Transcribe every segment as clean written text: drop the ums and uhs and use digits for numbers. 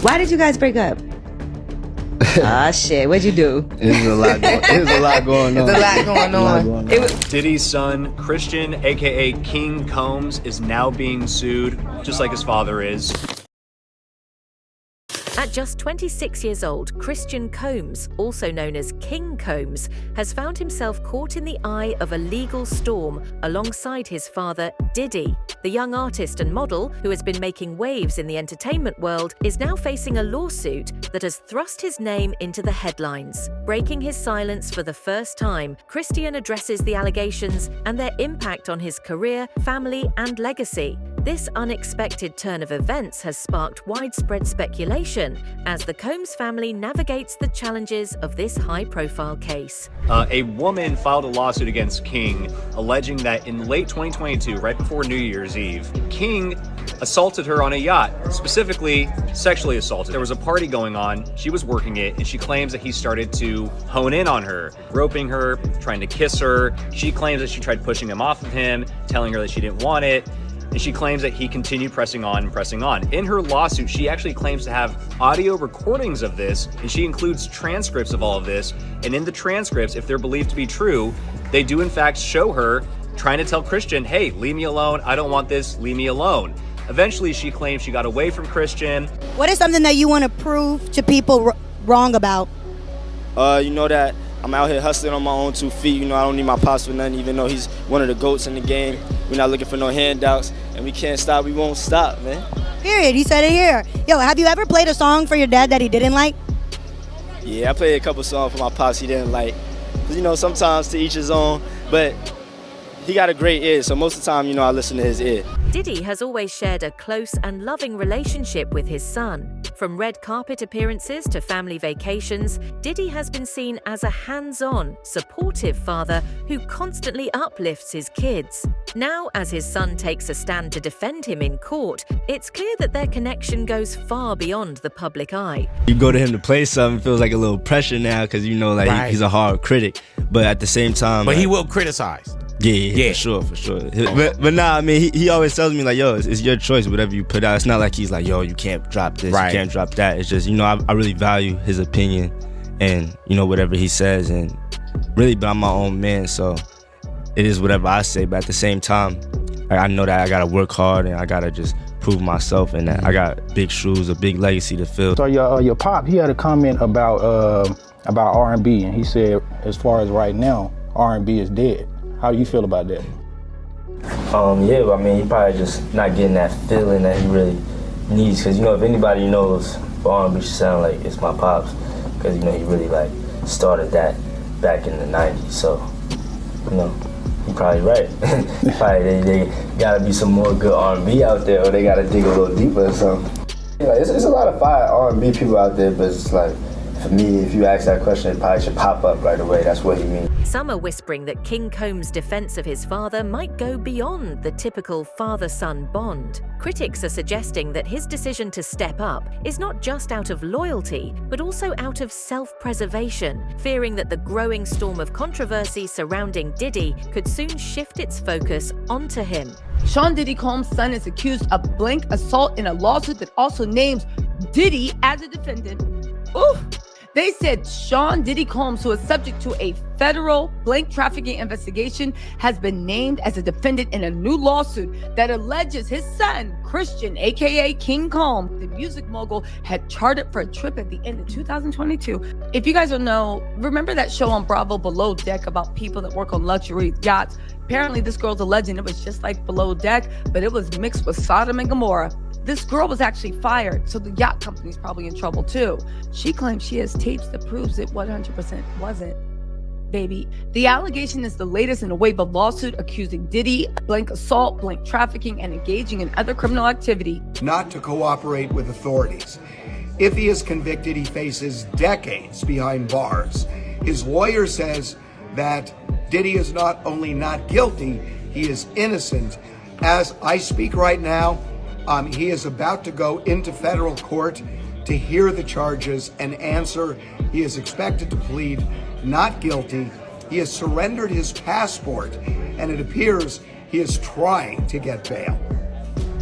Why did you guys break up? Ah, shit. What'd you do? There's a lot going on. There's a lot going on. Diddy's son, Christian, a.k.a. King Combs, is now being sued, just like his father is. At just 26 years old, Christian Combs, also known as King Combs, has found himself caught in the eye of a legal storm alongside his father, Diddy. The young artist and model, who has been making waves in the entertainment world, is now facing a lawsuit that has thrust his name into the headlines. Breaking his silence for the first time, Christian addresses the allegations and their impact on his career, family, and legacy. This unexpected turn of events has sparked widespread speculation as the Combs family navigates the challenges of this high-profile case. A woman filed a lawsuit against King, alleging that in late 2022, right before New Year's Eve, King assaulted her on a yacht, specifically sexually assaulted. There was a party going on, she was working it, and she claims that he started to hone in on her, roping her, trying to kiss her. She claims that she tried pushing him off of him, telling her that she didn't want it. And she claims that he continued pressing on and pressing on. In her lawsuit, she actually claims to have audio recordings of this, and she includes transcripts of all of this. And in the transcripts, if they're believed to be true, they do in fact show her trying to tell Christian, hey, leave me alone, I don't want this, leave me alone. Eventually, she claims she got away from Christian. What is something that you want to prove to people wrong about? You know that I'm out here hustling on my own 2 feet. You know, I don't need my pops for nothing, even though he's one of the GOATs in the game. We're not looking for no handouts, and we can't stop, we won't stop, man. Period, he said it here. Yo, have you ever played a song for your dad that he didn't like? Yeah, I played a couple songs for my pops he didn't like. You know, sometimes to each his own, but he got a great ear, so most of the time, you know, I listen to his ear. Diddy has always shared a close and loving relationship with his son. From red carpet appearances to family vacations, Diddy has been seen as a hands-on, supportive father who constantly uplifts his kids. Now, as his son takes a stand to defend him in court, it's clear that their connection goes far beyond the public eye. You go to him to play something, feels like a little pressure now because, you know, like he's a hard critic. But at the same time... But he will criticize. Yeah, for sure. But nah, I mean, he always tells me, like, yo, it's your choice, whatever you put out. It's not like he's like, yo, you can't drop this, you can't drop that. It's just, you know, I really value his opinion and, you know, whatever he says. And really, but I'm my own man, so it is whatever I say. But at the same time, like, I know that I got to work hard and I got to just prove myself and that I got big shoes, a big legacy to fill. So your pop, he had a comment about R&B, and he said, as far as right now, R&B is dead. How do you feel about that? Yeah, I mean, he probably just not getting that feeling that he really needs. Because, you know, if anybody knows what R&B should sound like, it's my pops. Because, you know, he really, like, started that back in the 90s. So, you know, he probably right. Probably they gotta be some more good R&B out there, or they gotta dig a little deeper or something. Yeah, it's a lot of fire R&B people out there, but it's like, for me, if you ask that question, it probably should pop up right away. That's what he means. Some are whispering that King Combs' defense of his father might go beyond the typical father-son bond. Critics are suggesting that his decision to step up is not just out of loyalty, but also out of self-preservation, fearing that the growing storm of controversy surrounding Diddy could soon shift its focus onto him. Sean Diddy Combs' son is accused of blank assault in a lawsuit that also names Diddy as a defendant. Oof. They said Sean Diddy Combs, who is subject to a federal blank trafficking investigation, has been named as a defendant in a new lawsuit that alleges his son, Christian, aka King Combs, the music mogul, had chartered for a trip at the end of 2022. If you guys don't know, remember that show on Bravo, Below Deck, about people that work on luxury yachts? Apparently this girl's a legend. It was just like Below Deck, but it was mixed with Sodom and Gomorrah. This girl was actually fired, so the yacht company's probably in trouble too. She claims she has tapes that proves it 100% wasn't. Baby. The allegation is the latest in a wave of lawsuit accusing Diddy of blank assault, blank trafficking, and engaging in other criminal activity. Not to cooperate with authorities. If he is convicted, he faces decades behind bars. His lawyer says that Diddy is not only not guilty, he is innocent. As I speak right now, he is about to go into federal court to hear the charges and answer. He is expected to plead not guilty. He has surrendered his passport, and it appears he is trying to get bail.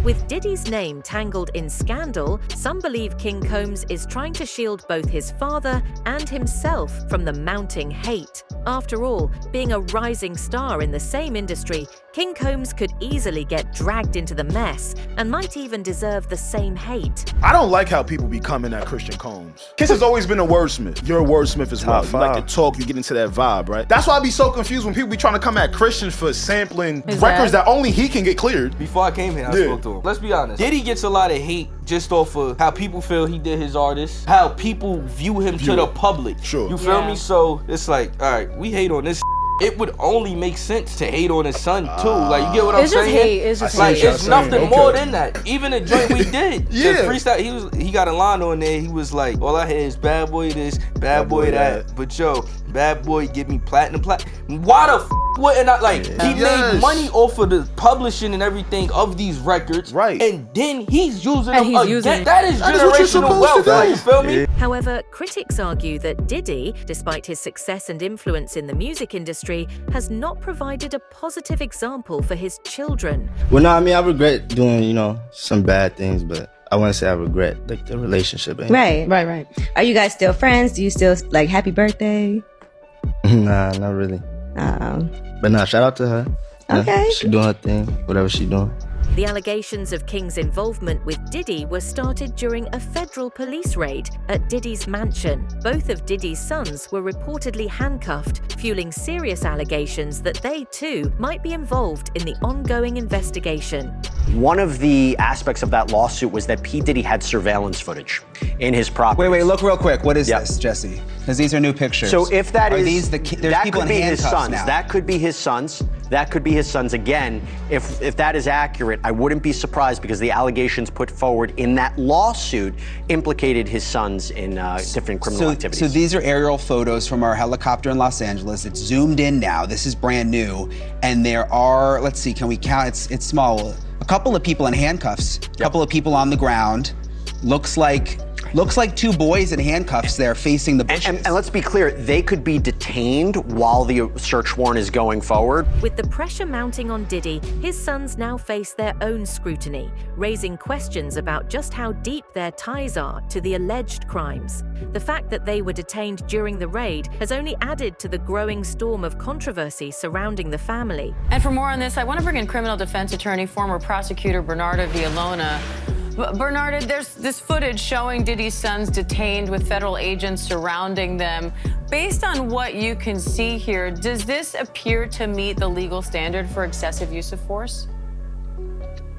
With Diddy's name tangled in scandal, some believe King Combs is trying to shield both his father and himself from the mounting hate. After all, being a rising star in the same industry, King Combs could easily get dragged into the mess and might even deserve the same hate. I don't like how people be coming at Christian Combs. Kiss has always been a wordsmith. You're a wordsmith as well. You like to talk, you get into that vibe, right? That's why I be so confused when people be trying to come at Christians for sampling records that only he can get cleared. Before I came here, I spoke to him. Let's be honest. Diddy gets a lot of hate just off of how people feel he did his artists, how people view him to the public. Sure. You feel me? So it's like, all right, we hate on this. It would only make sense to hate on his son too. Like, you get what I'm saying? It's just like, hate. it's nothing more than that. Even the joint we did, Yeah. the freestyle, he got a line on there. He was like, all I hear is bad boy this, bad boy that. But yo, bad boy give me platinum. Why the f wouldn't I, like, he made money off of the publishing and everything of these records. Right. And then he's using them he's again. using- That is That is what you're generational supposed to wealth. do. You feel me? However, critics argue that Diddy, despite his success and influence in the music industry, has not provided a positive example for his children. Well, no, I mean, I regret doing, some bad things, but I wouldn't say I regret, like, the relationship. Right. Are you guys still friends? Do you still, like, happy birthday? Nah, not really. But nah, shout out to her. Okay. She doing her thing, whatever she doing. The allegations of King's involvement with Diddy were started during a federal police raid at Diddy's mansion. Both of Diddy's sons were reportedly handcuffed, fueling serious allegations that they too might be involved in the ongoing investigation. One of the aspects of that lawsuit was that P. Diddy had surveillance footage in his property. Wait, look real quick. What is this, Jesse? Because these are new pictures. So if that are is, these there's that people could in be his handcuffs sons. now. That could be his sons. That could be his sons. Again, if that is accurate, I wouldn't be surprised because the allegations put forward in that lawsuit implicated his sons in different criminal activities. So these are aerial photos from our helicopter in Los Angeles. It's zoomed in now. This is brand new. And there are, let's see, can we count? It's small. A couple of people in handcuffs, a couple of people on the ground. Looks like two boys in handcuffs there facing the bushes. And let's be clear, they could be detained while the search warrant is going forward. With the pressure mounting on Diddy, his sons now face their own scrutiny, raising questions about just how deep their ties are to the alleged crimes. The fact that they were detained during the raid has only added to the growing storm of controversy surrounding the family. And for more on this, I want to bring in criminal defense attorney, former prosecutor Bernardo Villalona. Bernardo, there's this footage showing Diddy's sons detained with federal agents surrounding them. Based on what you can see here, does this appear to meet the legal standard for excessive use of force?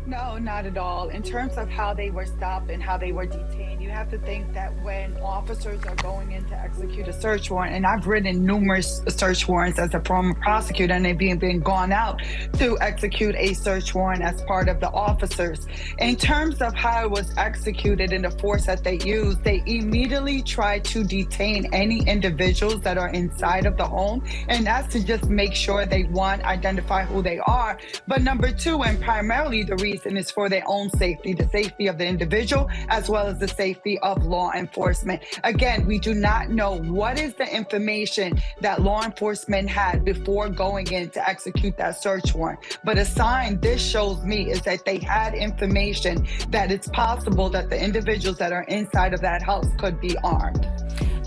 No, not at all. In terms of how they were stopped and how they were detained, you have to think that when officers are going in to execute a search warrant, and I've written numerous search warrants as a former prosecutor, and they've been gone out to execute a search warrant as part of the officers. In terms of how it was executed and the force that they used, they immediately tried to detain any individuals that are inside of the home, and that's to just make sure they, one, identify who they are, but number two, and primarily the reason is for their own safety, the safety of the individual, as well as the safety of law enforcement. Again, we do not know what is the information that law enforcement had before going in to execute that search warrant. But a sign this shows me is that they had information that it's possible that the individuals that are inside of that house could be armed.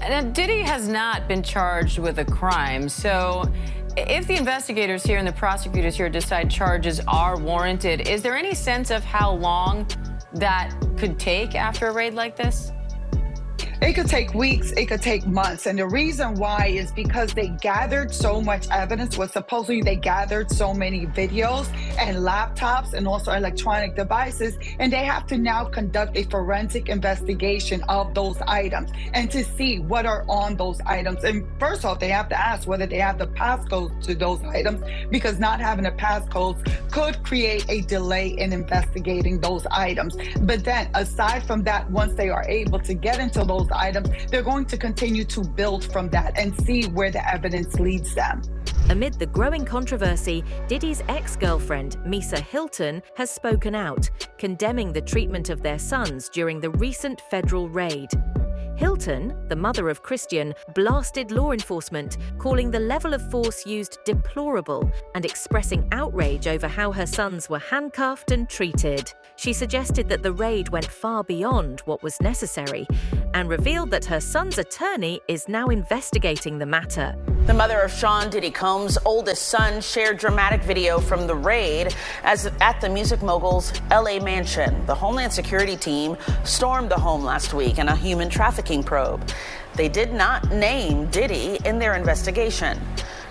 And Diddy has not been charged with a crime, so if the investigators here and the prosecutors here decide charges are warranted, is there any sense of how long that could take after a raid like this? It could take weeks, it could take months. And the reason why is because they gathered so much evidence. Supposedly they gathered so many videos and laptops and also electronic devices, and they have to now conduct a forensic investigation of those items and to see what are on those items. And first off, they have to ask whether they have the passcodes to those items, because not having a passcode could create a delay in investigating those items. But then aside from that, once they are able to get into those items, they're going to continue to build from that and see where the evidence leads them. Amid the growing controversy, Diddy's ex-girlfriend, Misa Hilton, has spoken out, condemning the treatment of their sons during the recent federal raid. Hilton, the mother of Christian, blasted law enforcement, calling the level of force used deplorable and expressing outrage over how her sons were handcuffed and treated. She suggested that the raid went far beyond what was necessary and revealed that her son's attorney is now investigating the matter. The mother of Sean Diddy Combs' oldest son shared dramatic video from the raid at the music mogul's LA mansion. The Homeland Security team stormed the home last week in a human trafficking probe. They did not name Diddy in their investigation.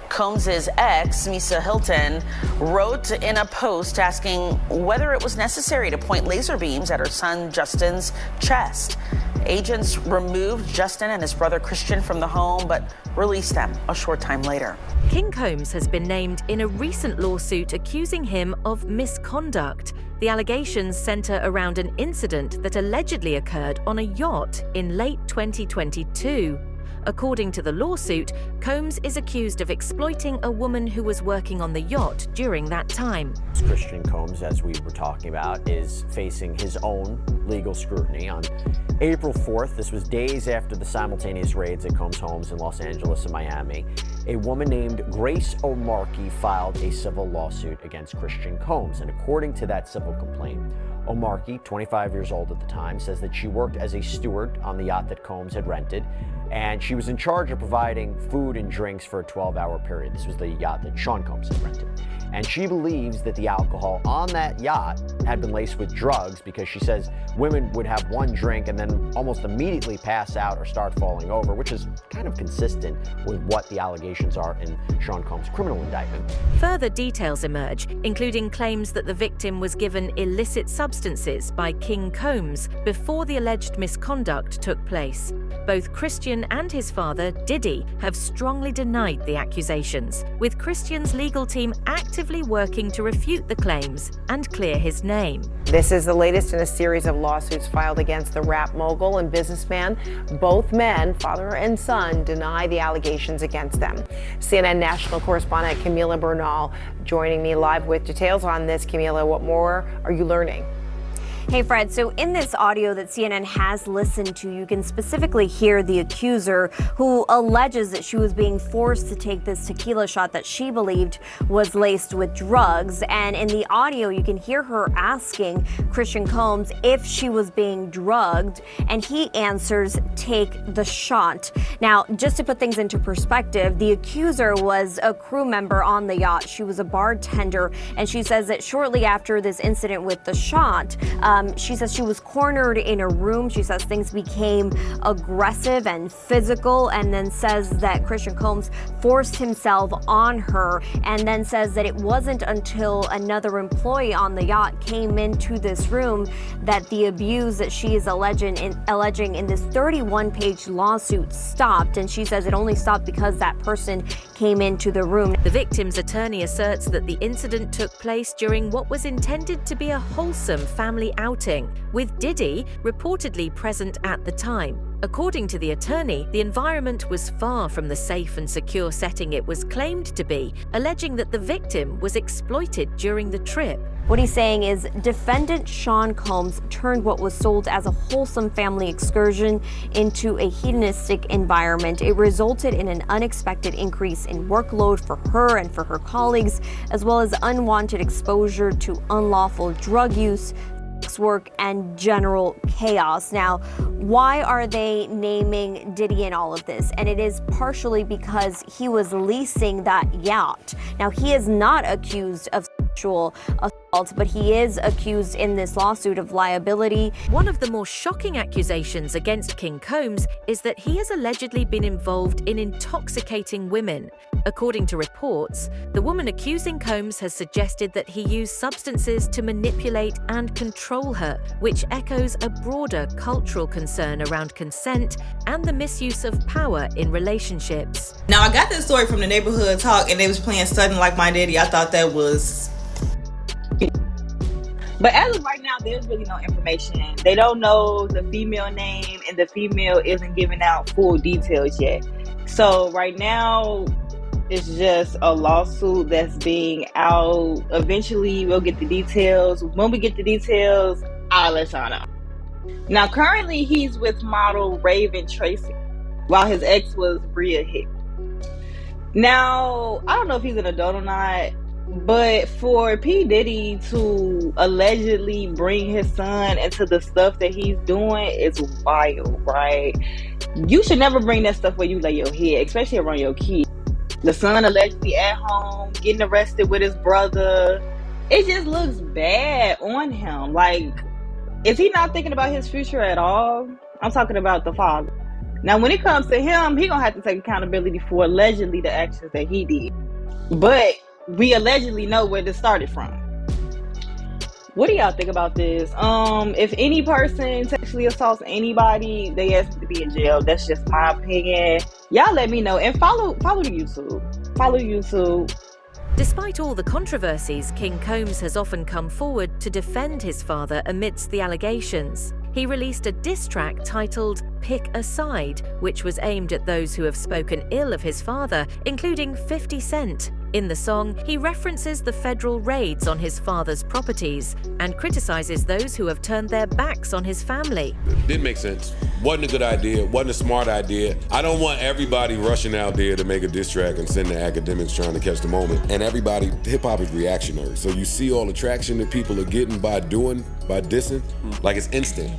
Combs' ex, Misa Hilton, wrote in a post asking whether it was necessary to point laser beams at her son Justin's chest. Agents removed Justin and his brother Christian from the home, but released them a short time later. King Combs has been named in a recent lawsuit accusing him of misconduct. The allegations center around an incident that allegedly occurred on a yacht in late 2022. According to the lawsuit, Combs is accused of exploiting a woman who was working on the yacht during that time. Christian Combs, as we were talking about, is facing his own legal scrutiny. On April 4th, this was days after the simultaneous raids at Combs' homes in Los Angeles and Miami, a woman named Grace O'Markey filed a civil lawsuit against Christian Combs. And according to that civil complaint, O'Markey, 25 years old at the time, says that she worked as a steward on the yacht that Combs had rented, and she was in charge of providing food and drinks for a 12-hour period. This was the yacht that Sean Combs had rented. And she believes that the alcohol on that yacht had been laced with drugs because she says women would have one drink and then almost immediately pass out or start falling over, which is kind of consistent with what the allegations are in Sean Combs' criminal indictment. Further details emerge, including claims that the victim was given illicit substances by King Combs before the alleged misconduct took place. Both Christian and his father, Diddy, have strongly denied the accusations, with Christian's legal team actively working to refute the claims and clear his name. This is the latest in a series of lawsuits filed against the rap mogul and businessman. Both men, father and son, deny the allegations against them. CNN national correspondent Camila Bernal joining me live with details on this. Camila, what more are you learning? Hey, Fred, so in this audio that CNN has listened to, you can specifically hear the accuser who alleges that she was being forced to take this tequila shot that she believed was laced with drugs. And in the audio, you can hear her asking Christian Combs if she was being drugged, and he answers, "Take the shot." Now, just to put things into perspective, the accuser was a crew member on the yacht. She was a bartender, and she says that shortly after this incident with the shot, she says she was cornered in a room. She says things became aggressive and physical, and then says that Christian Combs forced himself on her, and then says that it wasn't until another employee on the yacht came into this room that the abuse that she is alleging in this 31-page lawsuit stopped. And she says it only stopped because that person came into the room. The victim's attorney asserts that the incident took place during what was intended to be a wholesome family outing, with Diddy reportedly present at the time. According to the attorney, the environment was far from the safe and secure setting it was claimed to be, alleging that the victim was exploited during the trip. What he's saying is defendant Sean Combs turned what was sold as a wholesome family excursion into a hedonistic environment. It resulted in an unexpected increase in workload for her and for her colleagues, as well as unwanted exposure to unlawful drug use, work, and general chaos. Now, why are they naming Diddy in all of this? And it is partially because he was leasing that yacht. Now, he is not accused of sexual assault, but he is accused in this lawsuit of liability. One of the more shocking accusations against King Combs is that he has allegedly been involved in intoxicating women. According to reports, the woman accusing Combs has suggested that he used substances to manipulate and control her, which echoes a broader cultural concern around consent and the misuse of power in relationships. Now, I got this story from the neighborhood talk, and they was playing Sudden Like My Daddy. I thought that was... But as of right now, there's really no information. They don't know the female name, and the female isn't giving out full details yet. So right now, it's just a lawsuit that's being out. Eventually, we'll get the details. When we get the details, I'll let y'all know. Now, currently, he's with model Raven Tracy, while his ex was Rhea Hicks. Now, I don't know if he's an adult or not, but for P. Diddy to allegedly bring his son into the stuff that he's doing is wild, right? You should never bring that stuff where you lay your head, especially around your kids. The son allegedly at home, getting arrested with his brother. It just looks bad on him. Like, is he not thinking about his future at all? I'm talking about the father. Now, when it comes to him, he gonna have to take accountability for allegedly the actions that he did. But we allegedly know where this started from. What do y'all think about this? If any person sexually assaults anybody, they ask to be in jail. That's just my opinion. Y'all let me know. And follow the YouTube. Follow YouTube. Despite all the controversies, King Combs has often come forward to defend his father amidst the allegations. He released a diss track titled Pick a Side, which was aimed at those who have spoken ill of his father, including 50 Cent. In the song, he references the federal raids on his father's properties and criticizes those who have turned their backs on his family. Didn't make sense. Wasn't a good idea. Wasn't a smart idea. I don't want everybody rushing out there to make a diss track and send the academics trying to catch the moment. And everybody, hip-hop is reactionary. So you see all the traction that people are getting by dissing, like it's instant.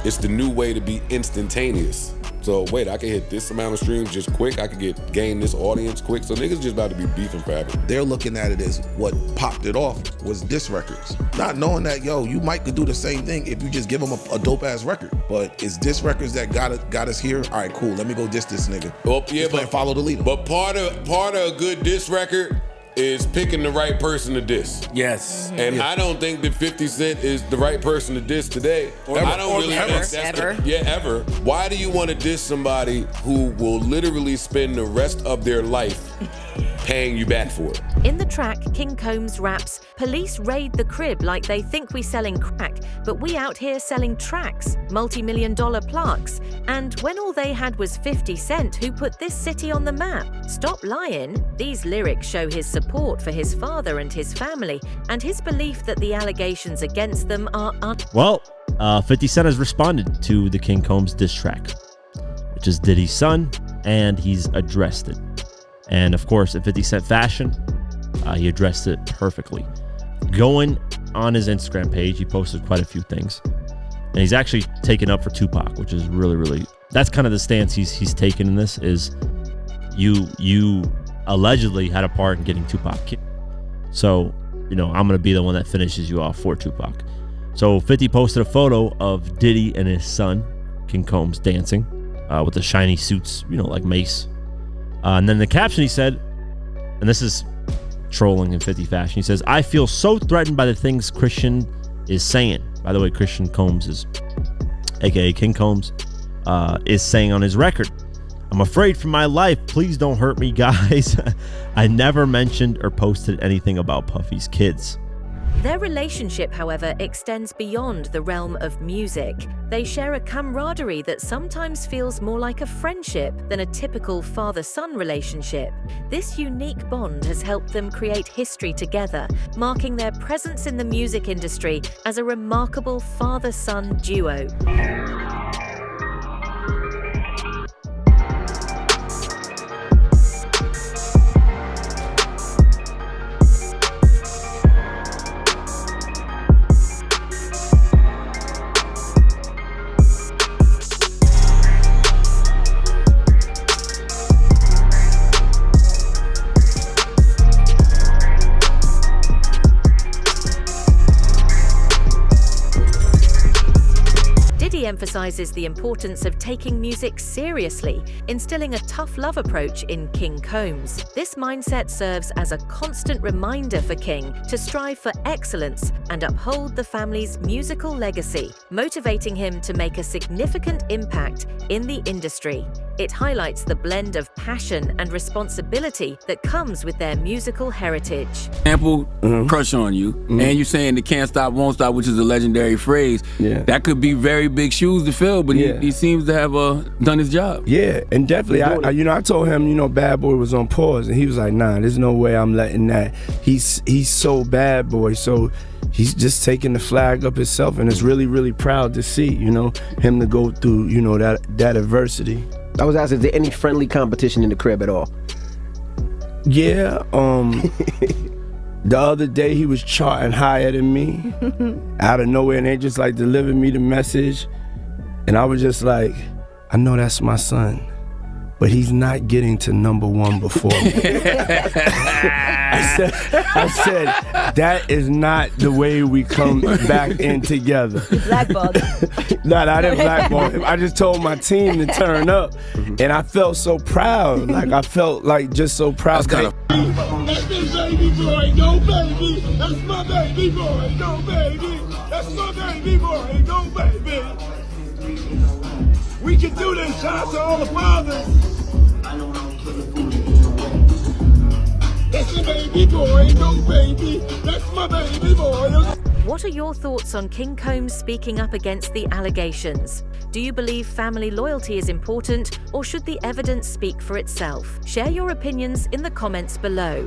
It's the new way to be instantaneous. So wait, I can hit this amount of streams just quick. I can gain this audience quick. So niggas just about to be beefing forever. They're looking at it as what popped it off was diss records. Not knowing that, you might could do the same thing if you just give them a dope ass record. But it's diss records that got us here. All right, cool. Let me go diss this nigga. Well, yeah, but follow the leader. But part of a good diss record is picking the right person to diss. Yes. And I don't think that 50 Cent is the right person to diss today. I don't really think that's ever. Why do you want to diss somebody who will literally spend the rest of their life paying you back for it? In the track, King Combs raps, "Police raid the crib like they think we selling crack, but we out here selling tracks, multi-million-dollar plaques. And when all they had was 50 Cent, who put this city on the map? Stop lying." These lyrics show his support for his father and his family, and his belief that the allegations against them are Well, 50 Cent has responded to the King Combs diss track, which is Diddy's son, and he's addressed it. And of course, in 50 Cent fashion, he addressed it perfectly. Going on his Instagram page, he posted quite a few things. And he's actually taken up for Tupac, which is really, that's kind of the stance he's taken in this, is you allegedly had a part in getting Tupac killed. So, I'm going to be the one that finishes you off for Tupac. So 50 posted a photo of Diddy and his son, King Combs, dancing with the shiny suits, like Mace. And then the caption he said, and this is trolling in 50 fashion, he says, "I feel so threatened by the things Christian is saying." By the way, Christian Combs is, aka King Combs, is saying on his record, "I'm afraid for my life. Please don't hurt me, guys." I never mentioned or posted anything about Puffy's kids. Their relationship, however, extends beyond the realm of music. They share a camaraderie that sometimes feels more like a friendship than a typical father-son relationship. This unique bond has helped them create history together, marking their presence in the music industry as a remarkable father-son duo. Diddy emphasizes the importance of taking music seriously, instilling a tough love approach in King Combs. This mindset serves as a constant reminder for King to strive for excellence and uphold the family's musical legacy, motivating him to make a significant impact in the industry. It highlights the blend of passion and responsibility that comes with their musical heritage. Ample crush on you, and you're saying the can't stop, won't stop, which is a legendary phrase. Yeah. That could be very big shoes to fill, but he seems to have done his job. Yeah, and definitely, I told him, Bad Boy was on pause, and he was like, nah, there's no way I'm letting that. He's so bad boy, so he's just taking the flag up himself, and it's really, really proud to see, him to go through, that adversity. I was asking, is there any friendly competition in the crib at all? Yeah, the other day he was charting higher than me, out of nowhere, and they just like delivered me the message, and I was just like, I know that's my son, but he's not getting to #1 before me. I said, that is not the way we come back in together. Blackballed. No, I didn't blackball him. I just told my team to turn up, and I felt so proud. Like, I felt like just so proud. That's my baby boy, go baby. That's my baby boy, go baby. That's my baby boy, go baby. We can do this. Shout out to all the fathers. That's my baby boy, go baby. That's my baby boy. What are your thoughts on King Combs speaking up against the allegations? Do you believe family loyalty is important, or should the evidence speak for itself? Share your opinions in the comments below.